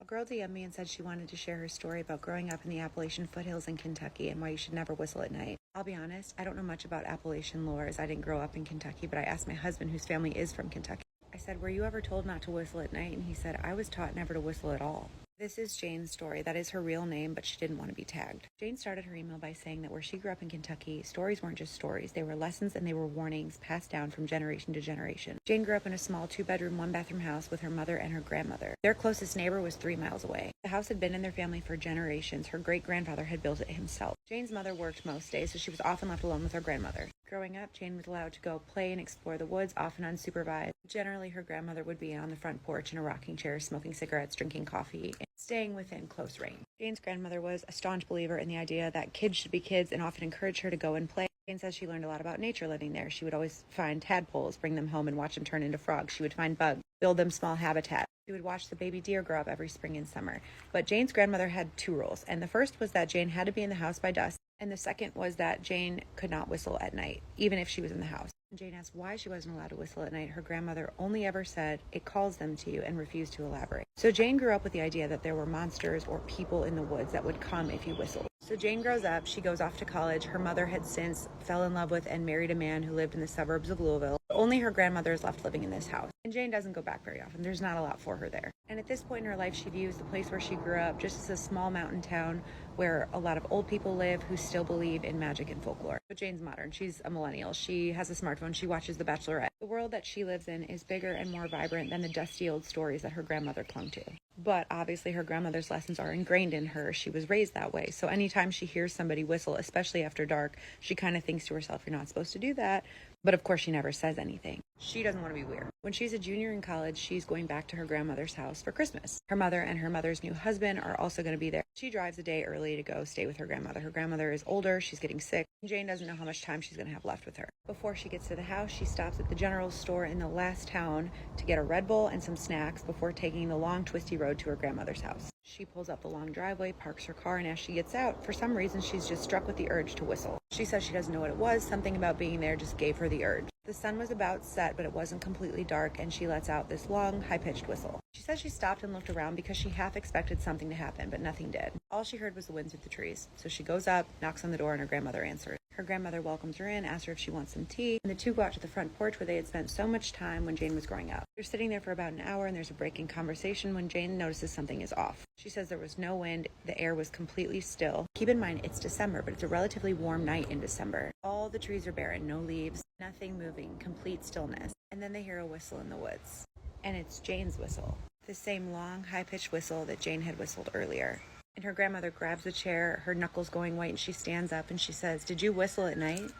girl DM'd me and said she wanted to share her story about growing up in the Appalachian foothills in Kentucky and why you should never whistle at night. I'll be honest, I don't know much about Appalachian lore as I didn't grow up in Kentucky, but I asked my husband, whose family is from Kentucky. I said, were you ever told not to whistle at night? And he said, I was taught never to whistle at all. This is Jane's story. That is her real name, but she didn't want to be tagged. Jane started her email by saying that where she grew up in Kentucky, stories weren't just stories. They were lessons and they were warnings passed down from generation to generation. Jane grew up in a small 2-bedroom, 1-bathroom house with her mother and her grandmother. Their closest neighbor was 3 miles away. The house had been in their family for generations. Her great-grandfather had built it himself. Jane's mother worked most days, so she was often left alone with her grandmother. Growing up, Jane was allowed to go play and explore the woods, often unsupervised. Generally, her grandmother would be on the front porch in a rocking chair, smoking cigarettes, drinking coffee, and staying within close range. Jane's grandmother was a staunch believer in the idea that kids should be kids and often encouraged her to go and play. Jane says she learned a lot about nature living there. She would always find tadpoles, bring them home and watch them turn into frogs. She would find bugs, build them small habitats. She would watch the baby deer grow up every spring and summer. But Jane's grandmother had 2 rules, and the first was that Jane had to be in the house by dusk, and the second was that Jane could not whistle at night, even if she was in the house. When Jane asked why she wasn't allowed to whistle at night, her grandmother only ever said, "It calls them to you," and refused to elaborate. So Jane grew up with the idea that there were monsters or people in the woods that would come if you whistled. So Jane grows up, she goes off to college. Her mother had since fell in love with and married a man who lived in the suburbs of Louisville. Only her grandmother is left living in this house. And Jane doesn't go back very often. There's not a lot for her there. And at this point in her life, she views the place where she grew up just as a small mountain town where a lot of old people live who still believe in magic and folklore. But Jane's modern. She's a millennial. She has a smartphone. She watches The Bachelorette. The world that she lives in is bigger and more vibrant than the dusty old stories that her grandmother clung to. But obviously her grandmother's lessons are ingrained in her. She was raised that way. So anytime she hears somebody whistle, especially after dark, she kind of thinks to herself, you're not supposed to do that. But of course she never says anything. She doesn't want to be weird. When she's a junior in college, she's going back to her grandmother's house for Christmas. Her mother and her mother's new husband are also going to be there. She drives a day early to go stay with her grandmother. Her grandmother is older. She's getting sick. Jane doesn't know how much time she's going to have left with her. Before she gets to the house, she stops at the general store in the last town to get a Red Bull and some snacks before taking the long twisty road to her grandmother's house. She pulls up the long driveway, parks her car, and as she gets out, for some reason, she's just struck with the urge to whistle. She says she doesn't know what it was. Something about being there just gave her the urge. The sun was about set, but it wasn't completely dark, and she lets out this long, high-pitched whistle. She says she stopped and looked around because she half expected something to happen, but nothing did. All she heard was the wind through the trees. So she goes up, knocks on the door, and her grandmother answers. Her grandmother welcomes her in, asks her if she wants some tea, and the two go out to the front porch where they had spent so much time when Jane was growing up. They're sitting there for about an hour, and there's a break in conversation when Jane notices something is off. She says there was no wind, the air was completely still. Keep in mind, it's December, but it's a relatively warm night in December. All the trees are barren, no leaves, nothing moving, complete stillness. And then they hear a whistle in the woods. And it's Jane's whistle. The same long, high-pitched whistle that Jane had whistled earlier. And her grandmother grabs a chair, her knuckles going white, and she stands up and she says, "Did you whistle at night?"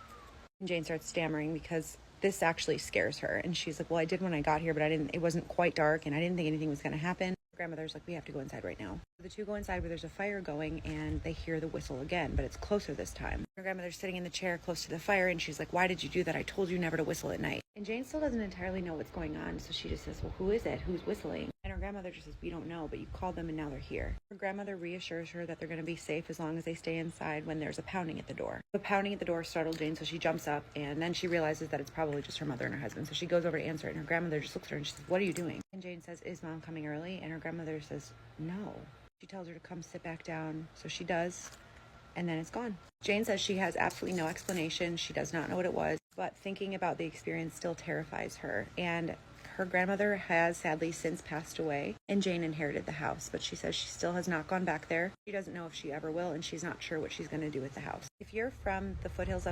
And Jane starts stammering because this actually scares her. And she's like, "Well, I did when I got here, but it wasn't quite dark, and I didn't think anything was going to happen." Grandmother's like, "We have to go inside right now." So the two go inside where there's a fire going, and they hear the whistle again, but it's closer this time. Her grandmother's sitting in the chair close to the fire, and she's like, "Why did you do that? I told you never to whistle at night." And Jane still doesn't entirely know what's going on, so she just says, "Well, who is it? Who's whistling?" And her grandmother just says, "We don't know, but you called them and now they're here." Her grandmother reassures her that they're going to be safe as long as they stay inside when there's a pounding at the door. The pounding at the door startled Jane, so she jumps up, and then she realizes that it's probably just her mother and her husband. So she goes over to answer it, and her grandmother just looks at her and she says, "What are you doing?" And Jane says, "Is Mom coming early?" And her grandmother says, "No." She tells her to come sit back down, so she does, and then it's gone. Jane says she has absolutely no explanation. She does not know what it was, but thinking about the experience still terrifies her. And her grandmother has sadly since passed away, and Jane inherited the house, but she says she still has not gone back there. She doesn't know if she ever will, and she's not sure what she's going to do with the house. If you're from the foothills of